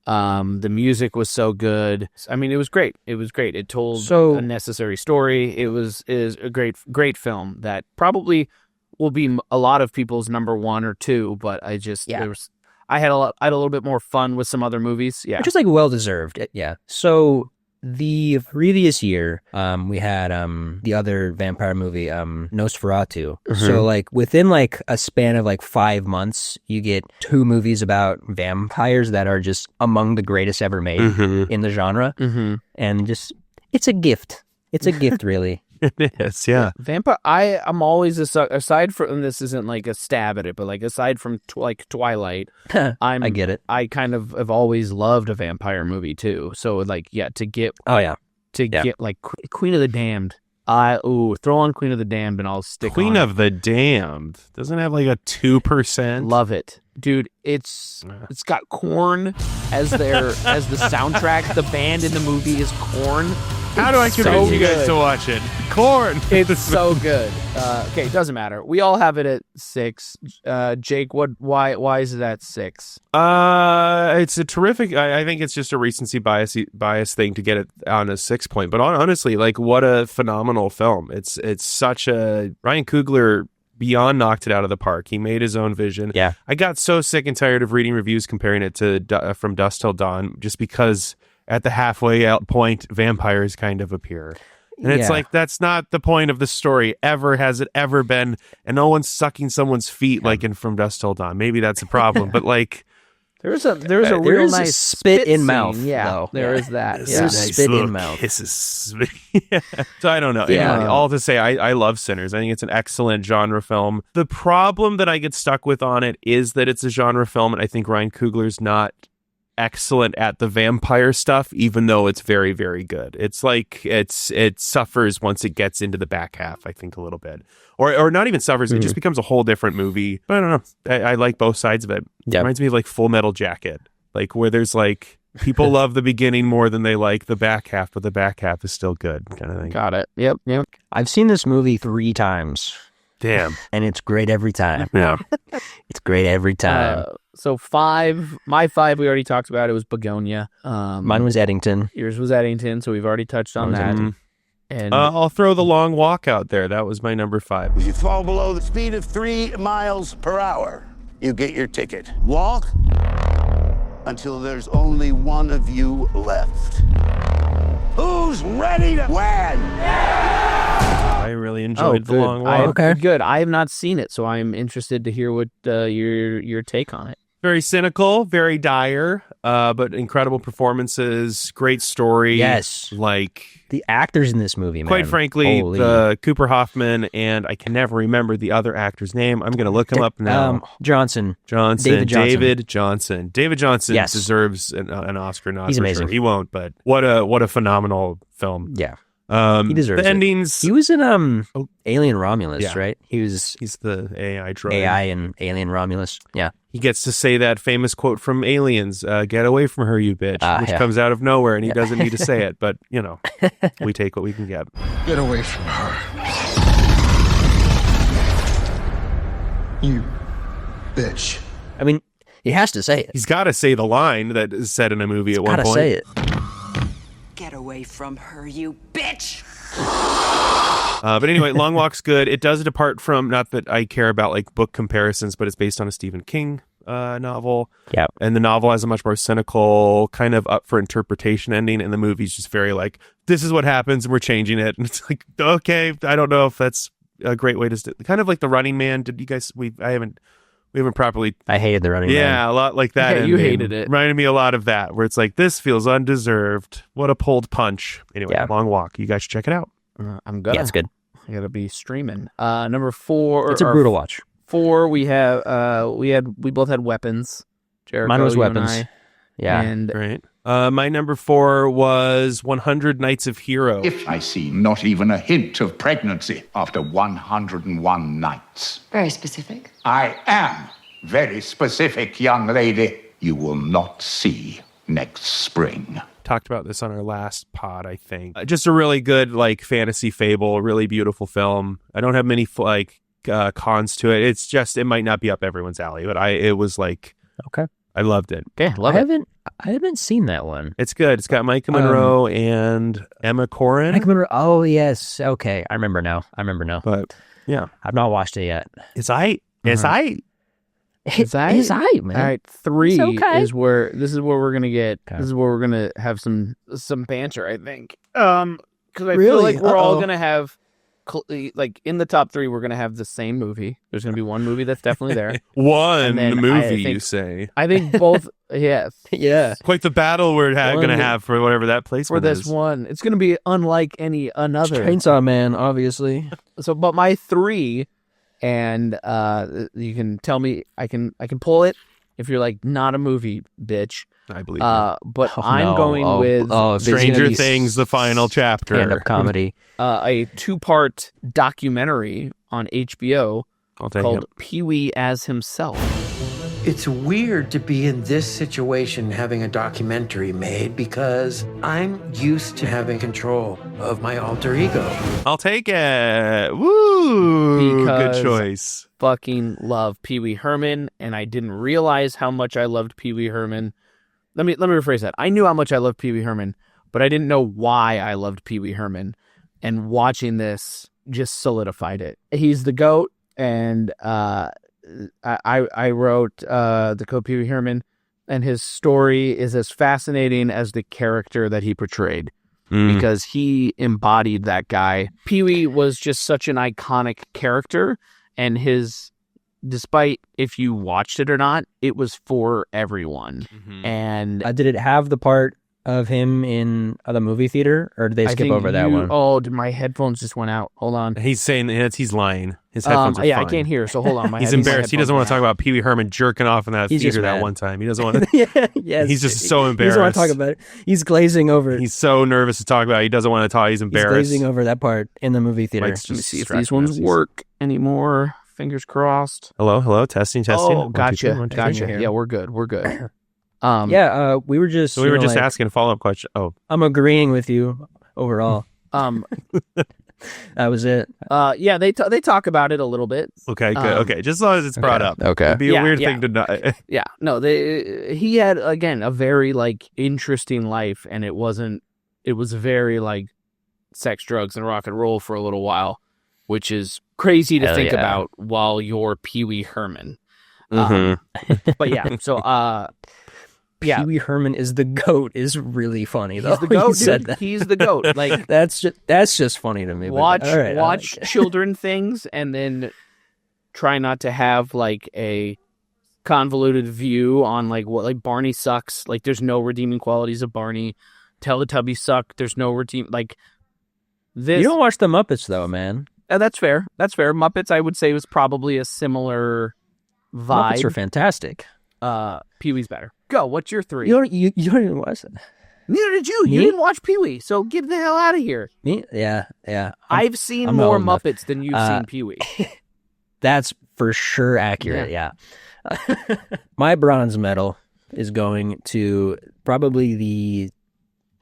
The music was so good. I mean, it was great. It told a necessary story. Is a great film that probably will be a lot of people's number 1 or 2. But I had a little bit more fun with some other movies. Yeah, just like well deserved. Yeah. So the previous year, we had the other vampire movie, Nosferatu. So like within like a span of like 5 months, you get 2 movies about vampires that are just among the greatest ever made in the genre, and just it's a gift. It's a gift, really. It is, yeah. Vampire. I'm always aside from this isn't like a stab at it, but like aside from like Twilight, I get it. I kind of have always loved a vampire movie too. So like to get like Queen of the Damned. Throw on Queen of the Damned and I'll stick. Queen on of the Damned doesn't have like a 2%. Love it, dude. It's got Korn as the soundtrack. The band in the movie is Korn. How do I convince you guys to watch it? Korn. It's so good. Okay, doesn't matter. We all have it at 6. Jake, why is it at 6? It's a terrific. I think it's just a recency bias thing to get it on a 6 point. But honestly, like what a phenomenal film. It's such a Ryan Coogler beyond knocked it out of the park. He made his own vision. Yeah. I got so sick and tired of reading reviews comparing it to From Dusk Till Dawn, just because at the halfway out point, vampires kind of appear. And it's like, that's not the point of the story ever. Has it ever been? And no one's sucking someone's feet like in From Dusk Till Dawn. Maybe that's a problem, but like, there's a real nice spit in scene. mouth. Yeah, though. There is that. Yeah. nice spit in mouth. Kisses. So I don't know. Anyway, all to say, I love Sinners. I think it's an excellent genre film. The problem that I get stuck with on it is that it's a genre film, and I think Ryan Coogler's not excellent at the vampire stuff, even though it's very, very good. It's like it suffers once it gets into the back half, I think, a little bit, or not even suffers. It just becomes a whole different movie. But I don't know. I like both sides of it. It reminds me of like Full Metal Jacket, like where there's like people love the beginning more than they like the back half, but the back half is still good, kind of thing. Got it. Yep. I've seen this movie 3 times. Damn. And it's great every time. Yeah. It's great every time. So 5, my 5 we already talked about. It was Begonia. Mine was Eddington. Yours was Eddington, so we've already touched on that. And I'll throw The Long Walk out there. That was my number 5. If you fall below the speed of 3 miles per hour, you get your ticket. Walk until there's only one of you left. Who's ready to win? I really enjoyed The Long Walk. Good. I have not seen it, so I'm interested to hear what your take on it. Very cynical, very dire, but incredible performances, great story. Yes. Like the actors in this movie, man. Quite frankly, the Cooper Hoffman, and I can never remember the other actor's name. I'm going to look him up now. Johnson. David Johnson. David Johnson deserves an Oscar nod. He's for amazing. Sure. He won't, but what a phenomenal film. Yeah. He deserves the endings. He was in Alien Romulus, right? He's the AI droid. AI in Alien Romulus. Yeah. He gets to say that famous quote from Aliens, "Get away from her, you bitch," which comes out of nowhere, and he doesn't need to say it. But we take what we can get. Get away from her, you bitch. I mean, he has to say it. He's got to say the line that is said in a movie at one point. Got to say it. Get away from her, you bitch! But anyway, Long Walk's good. It does depart from, not that I care about like book comparisons, but it's based on a Stephen King novel. Yeah. And the novel has a much more cynical, kind of up for interpretation ending, and the movie's just very like, this is what happens and we're changing it. And it's like, okay, I don't know if that's a great way to kind of like The Running Man. Did you guys we haven't properly. I hated The Running Man. Yeah, a lot like that. Yeah, you hated it. Reminded me a lot of that, where it's like, this feels undeserved. What a pulled punch. Anyway, Long Walk. You guys should check it out. I'm gonna. Yeah, it's good. I gotta be streaming. Number 4. It's a brutal watch. 4. We both had Weapons. Jericho, mine was you Weapons. and I. Yeah. And right. My number 4 was 100 Nights of Hero. If I see not even a hint of pregnancy after 101 nights. Very specific. I am very specific, young lady. You will not see next spring. Talked about this on our last pod, I think. Just a really good like fantasy fable, really beautiful film. I don't have many cons to it. It's just, it might not be up everyone's alley, but it was like, okay. I loved it. Okay, I haven't seen that one. It's good. It's got Micah Monroe and Emma Corrin. Micah Monroe. Oh yes. Okay, I remember now. But yeah, I've not watched it yet. It's I. It's I. It's I, man. All right, 3 okay. is where we're gonna get. Okay. This is where we're gonna have some banter, I think. Because I feel Really? like we're all gonna have, like in the top 3, we're gonna have the same movie. There's gonna be one movie that's definitely there. One And then movie, I think, you say? I think both. Yes. Yeah. Quite the battle we're going to have for whatever that placement For this is. one, it's gonna be unlike another. Chainsaw Man, obviously. So, but my 3, and you can tell me, I can pull it if you're like not a movie bitch. I believe you. But I'm going with Stranger Things, the final chapter. Stand-up comedy. A 2-part documentary on HBO called Pee-wee as Himself. It's weird to be in this situation having a documentary made because I'm used to having control of my alter ego. I'll take it. Woo! Because good choice. Fucking love Pee-wee Herman, and I didn't realize how much I loved Pee-wee Herman. Let me rephrase that. I knew how much I loved Pee-wee Herman, but I didn't know why I loved Pee-wee Herman. And watching this just solidified it. He's the GOAT, and I wrote the GOAT Pee-wee Herman, and his story is as fascinating as the character that he portrayed. Because he embodied that guy. Pee-wee was just such an iconic character, and despite if you watched it or not, it was for everyone. Mm-hmm. And did it have the part of him in the movie theater, or did they skip over that one? Oh, my headphones just went out. Hold on. He's saying he's lying. His headphones are yeah, fine. I can't hear, so hold on. He's embarrassed. He doesn't want to talk about Pee-wee Herman jerking off in that theater that one time. He doesn't want to. Yes. He's just so embarrassed. He doesn't want to talk about it. He's glazing over it. He's so nervous to talk about it. He doesn't want to talk. He's embarrassed. He's glazing over that part in the movie theater. Let me see if these ones work anymore. Fingers crossed. Hello. Testing. Oh, gotcha. Yeah, we're good. We were just asking a follow-up question. Oh, I'm agreeing with you overall. That was it. Yeah, they talk about it a little bit. Okay, good. Okay, just as long as it's brought up. Okay, it'd be a weird thing to not. Yeah, no, he had again a very like interesting life, and it was very like sex, drugs, and rock and roll for a little while, which is crazy to think about while you're Pee-wee Herman. Mm-hmm. But yeah, so Pee-wee Herman is the GOAT is really funny though. He's the GOAT, said that. He's the GOAT. Like that's just funny to me. Watch children things and then try not to have like a convoluted view on like what like Barney sucks. Like there's no redeeming qualities of Barney. Teletubbies suck. There's no like this. You don't watch the Muppets though, man. That's fair. Muppets, I would say, was probably a similar vibe. Muppets are fantastic. Pee-wee's better. Go. What's your 3? You don't even watch that. Neither did you. You didn't watch Pee-wee, so get the hell out of here. Me? Yeah. I've seen more Muppets than you've seen Pee-wee. That's for sure accurate, yeah. My bronze medal is going to probably the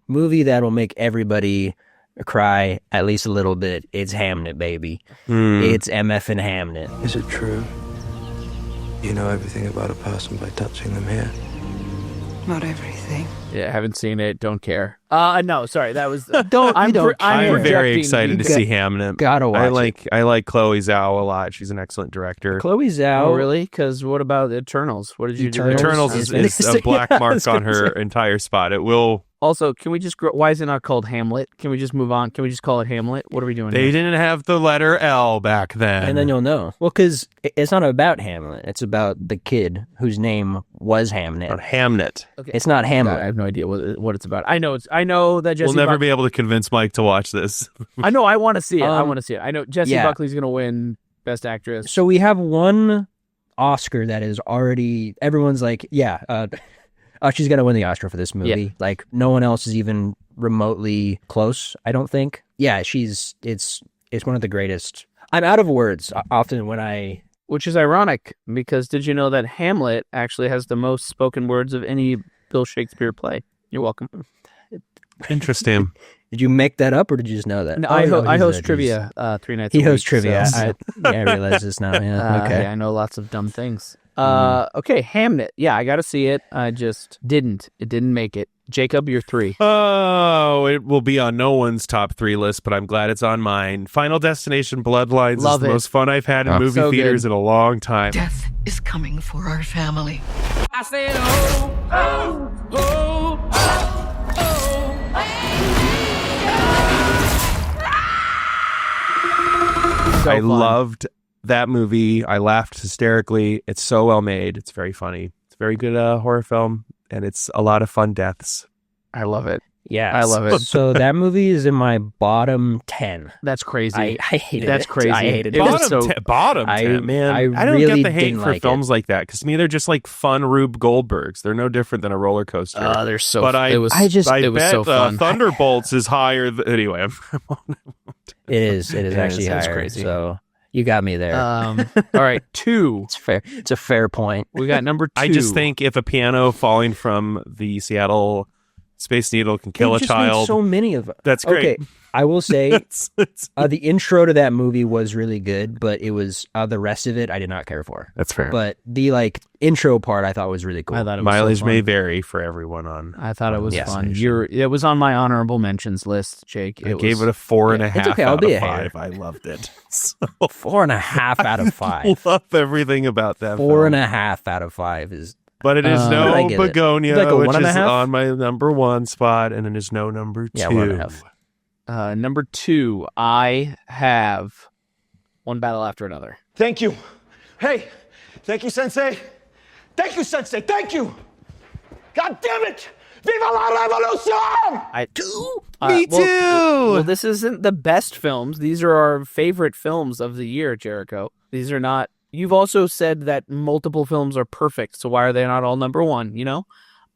movie that will make everybody cry at least a little bit. It's Hamnet, baby. It's MF and Hamnet. Is it true? You know everything about a person by touching them here? Not everything. Yeah, haven't seen it. Don't care. No, sorry, that was. I'm very excited to see Hamnet. Gotta watch I like Chloe Zhao a lot. She's an excellent director. Chloe Zhao. Oh, really? Because what about Eternals? What did you do? Eternals is a black mark on her entire spot. It will. Also, can we just? Why is it not called Hamlet? Can we just move on? Can we just call it Hamlet? What are we doing? They didn't have the letter L back then. And then you'll know. Well, because it's not about Hamlet. It's about the kid whose name was Hamnet. Not Hamnet. Okay. It's not Hamlet. God, I have no idea what it's about. I know that Jesse. We'll never be able to convince Mike to watch this. I know. I want to see it. I know Jessie Buckley's going to win Best Actress. So we have one Oscar that is already. Everyone's like, she's going to win the Oscar for this movie. Yeah. Like, no one else is even remotely close, I don't think. Yeah, it's one of the greatest. I'm out of words often when I... Which is ironic, because did you know that Hamlet actually has the most spoken words of any Bill Shakespeare play? You're welcome. Interesting. Did you make that up, or did you just know that? No, I host trivia 3 nights a week. He hosts trivia. So. I realize this now, yeah. Okay. Yeah, I know lots of dumb things. Okay, Hamnet. Yeah, I got to see it. I just didn't. It didn't make it. Jacob, you're 3. Oh, it will be on no one's top 3 list, but I'm glad it's on mine. Final Destination Bloodlines is the most fun I've had in movie theaters in a long time. Death is coming for our family. I said, oh, oh, oh, oh, oh. I loved that movie. I laughed hysterically. It's so well made. It's very funny. It's a very good horror film, and it's a lot of fun deaths. I love it. Yeah, I love it. So that movie is in my bottom 10. That's crazy. I hated That's it. crazy. I hated it. Bottom 10, man. I don't really get the hate didn't for like films like that, because to me they're just like fun Rube Goldbergs. They're no different than a roller coaster. They're so. But it was bet so fun. Thunderbolts is higher. Anyway, It is actually That's higher. crazy. So you got me there. All right, 2. It's fair. It's a fair point. We got number 2. I just think if a piano falling from the Seattle Space Needle can kill a child. Made so many of them. That's great. Okay, I will say the intro to that movie was really good, but it was the rest of it I did not care for. That's fair. But the intro part I thought was really cool. I thought it was mileage so fun. may vary for everyone on. I thought it was fun. Destination. It was on my honorable mentions list, Jake. I gave it a 4.5 It's okay, I'll out be of a 5. hater. I loved it. So 4.5 out of 5. love everything about that. 4.5 out of 5 is. But it is no I get it. Begonia, Like a which 1.5? is on my number 1 spot, and it is no number 2. Yeah, 1.5. Number 2, I have One Battle After Another. Thank you. Hey, thank you, Sensei. Thank you, Sensei. Thank you. God damn it! Viva la revolution! Me too. Well, this isn't the best films. These are our favorite films of the year, Jericho. These are not. You've also said that multiple films are perfect, so why are they not all number 1, you know?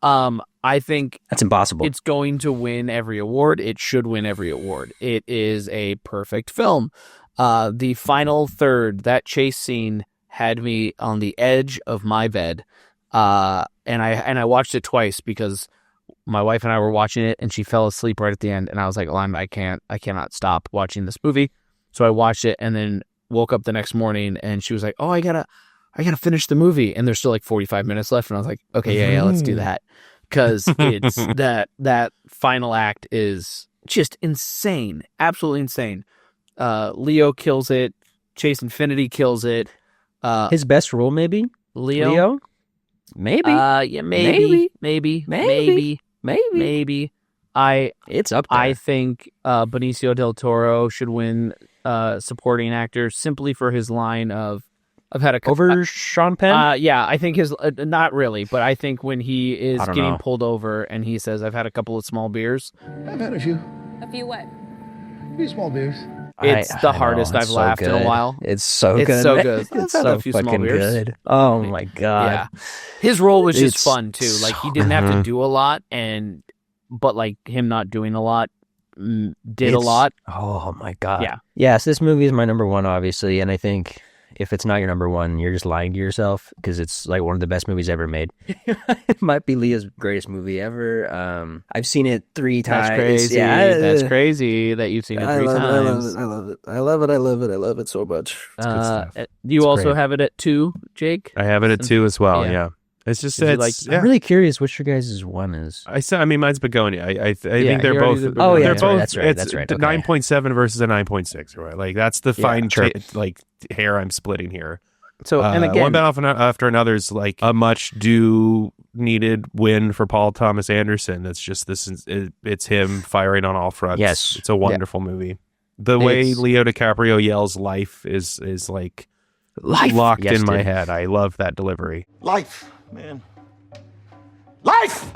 I think that's impossible. It's going to win every award. It should win every award. It is a perfect film. The final third, that chase scene had me on the edge of my bed. And I watched it twice because my wife and I were watching it and she fell asleep right at the end. And I was like, I cannot stop watching this movie. So I watched it and then woke up the next morning and she was like, oh, I gotta finish the movie. And there's still like 45 minutes left. And I was like, okay, yeah, let's do that. Cause it's that final act is just insane. Absolutely insane. Leo kills it. Chase Infinity kills it. His best role, maybe? Leo? Maybe. Yeah, maybe. It's up there. I think Benicio del Toro should win supporting actor simply for his line of I've had a over Sean Penn. Yeah, I think his not really, but I think when he is getting pulled over and he says, "I've had a couple of small beers." I've had a few. A few what? A few small beers. It's the hardest I've laughed in a while. It's so good. It's so good. It's so fucking good. Oh my god. Yeah, his role was just fun too. Like he didn't have to do a lot, and but like him not doing a lot did a lot. Oh my God. Yeah. Yes, this movie is my number one, obviously, and I think if it's not your number one, you're just lying to yourself because it's like one of the best movies ever made. It might be Leah's greatest movie ever. I've seen it 3 times. That's crazy. That's crazy that you've seen it 3 times. I love it. I love it. I love it. I love it so much. It's good stuff. You It's also great. have it at 2, Jake? I have it at 2 as well. Yeah. It's just Is it it's, I'm really curious what your guys' one is. I mean, mine's Begonia. I think they're you both. already did Oh, yeah, they're that's both. right, that's right, It's that's right, the okay. 9.7 versus a 9.6. Right? Like that's the fine sure. like hair I'm splitting here. So and again, one battle after another is like a much needed win for Paul Thomas Anderson. It's just it's him firing on all fronts. Yes. It's a wonderful movie. The way Leo DiCaprio yells "life" is like locked Yes, in my dude. head. I love that delivery. Life, man. Life!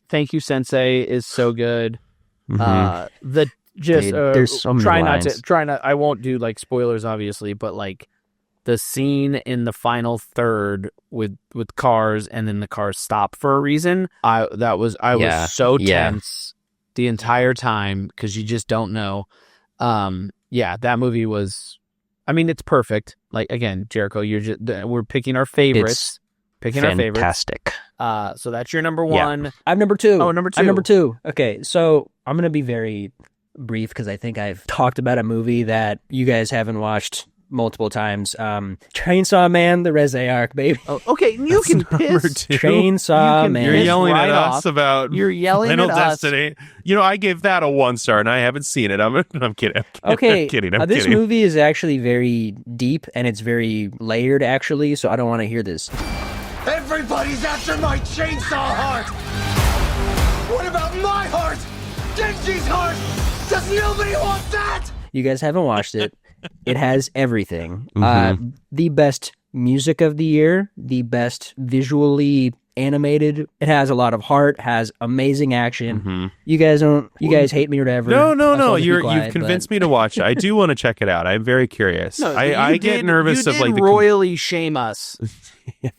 Thank You Sensei is so good. The just Dude, there's so many lines. try not I won't do like spoilers obviously, but like the scene in the final third with cars and then the cars stop for a reason. I was so tense the entire time because you just don't know. That movie was, I mean, it's perfect. Like again, Jericho, we're picking our favorites. Fantastic. So that's your number one. Yeah. I'm number 2. Oh, number 2. I'm number 2. Okay, so I'm going to be very brief because I think I've talked about a movie that you guys haven't watched multiple times. Chainsaw Man, the Reze arc, baby. Oh, okay, you can piss. Chainsaw Man. You're yelling right at off. us about You're yelling Final at us. Destiny. You know, I gave that a 1 star, and I haven't seen it. I'm kidding. Okay, I'm kidding. I'm this kidding. movie is actually very deep and it's very layered, actually. So I don't want to hear this. Everybody's after my chainsaw heart! What about my heart? Genji's heart! Does nobody want that? You guys haven't watched it. It has everything. The best music of the year, the best visually animated. It has a lot of heart, has amazing action. You guys hate me or whatever. No. You've convinced me to watch it. I do want to check it out. I'm very curious. No, I get nervous you of did like royally shame us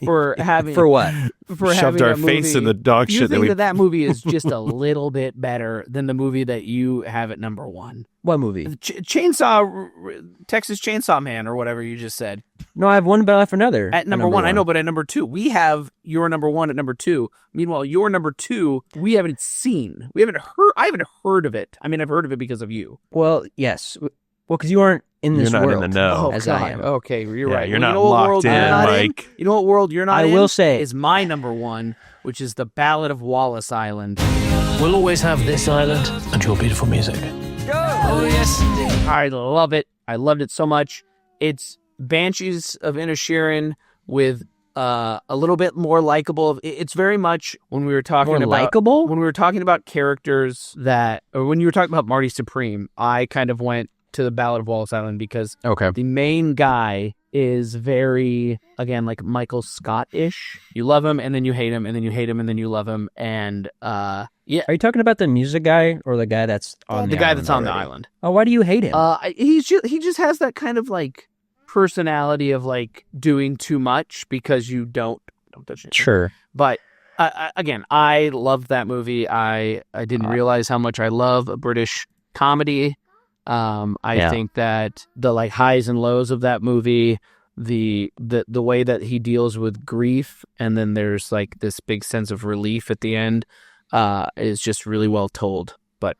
for having For what? For shoved having our a movie. face in the dog You shit think that we that movie is just a little bit better than the movie that you have at number 1. What movie? Texas Chainsaw Man or whatever you just said. No, I have One Battle After Another. At number 1, I know, but at number 2, we have your number 1 at number 2. Meanwhile, your number 2, we haven't seen. I haven't heard of it. I mean, I've heard of it because of you. Well, yes. Well, because you aren't in this You're not world in the know. as God. I am. Okay, you're Yeah, right. you're Well, not you know what locked world in, you're not Mike. You know what world you're not I in? will say- is my number 1, which is the Ballad of Wallace Island. We'll always have this island and your beautiful music. Oh, yes, indeed. I love it. I loved it so much. It's Banshees of Inisherin with a little bit more likable. It's very much when we were talking More about likable? when we were talking about characters or when you were talking about Marty Supreme, I kind of went to the Ballad of Wallace Island because the main guy is very, again, like Michael Scott-ish. You love him and then you hate him and then you hate him and then you love him. And yeah. Are you talking about the music guy or the guy that's on the the guy island that's on the already? island. Oh, why do you hate him? He just has that kind of like personality of like doing too much because you don't touch it. Sure. But again, I loved that movie. I didn't realize how much I love a British comedy. I think that the like highs and lows of that movie, the way that he deals with grief, and then there's like this big sense of relief at the end, is just really well told. But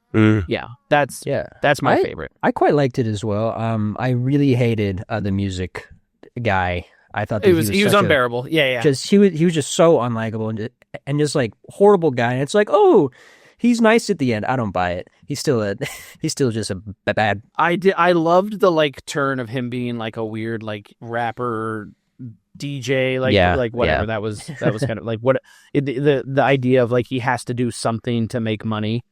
that's my favorite. I quite liked it as well. I really hated the music guy. I thought that he was unbearable. Just he was just so unlikable and just like horrible guy. And it's like, oh, he's nice at the end. I don't buy it. He's still just a bad. I loved the like turn of him being like a weird like rapper DJ like whatever. That was kind of like the idea of like he has to do something to make money.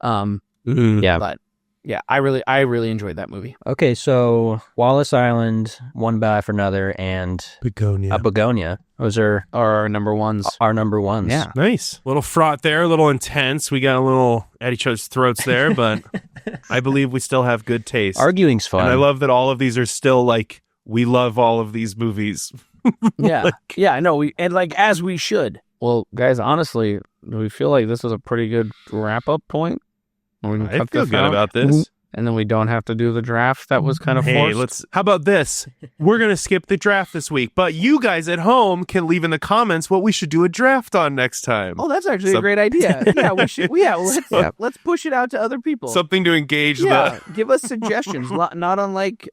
But yeah, I really enjoyed that movie. Okay, so Wallace Island, One Battle After Another, and Begonia. Those are our number ones. Our number ones. Yeah. Nice. A little fraught there, a little intense. We got a little at each other's throats there, but I believe we still have good taste. Arguing's fun. And I love that all of these are still like, we love all of these movies. Yeah. Yeah, I know. And like, as we should. Well, guys, honestly, do we feel like this was a pretty good wrap-up point? Or we can I cut feel this good out, about this. and then we don't have to do the draft that was kind of Hey, forced. how about this? We're going to skip the draft this week, but you guys at home can leave in the comments what we should do a draft on next time. Oh, that's actually a great idea. Yeah, we should. Let's push it out to other people. Something to engage give us suggestions. Not unlike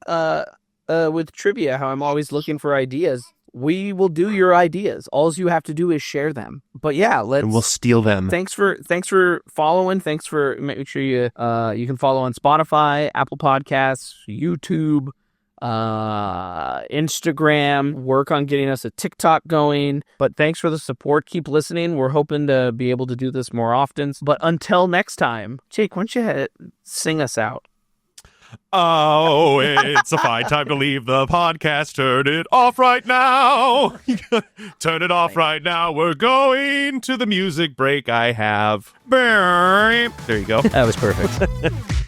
with trivia, how I'm always looking for ideas. We will do your ideas. All you have to do is share them. But yeah, and we'll steal them. Thanks for following. Thanks for make sure you can follow on Spotify, Apple Podcasts, YouTube, Instagram. Work on getting us a TikTok going. But thanks for the support. Keep listening. We're hoping to be able to do this more often. But until next time, Jake, why don't you sing us out? Oh, it's a fine time to leave the podcast. Turn it off right now. Turn it off right now. We're going to the music break I have. There you go. That was perfect.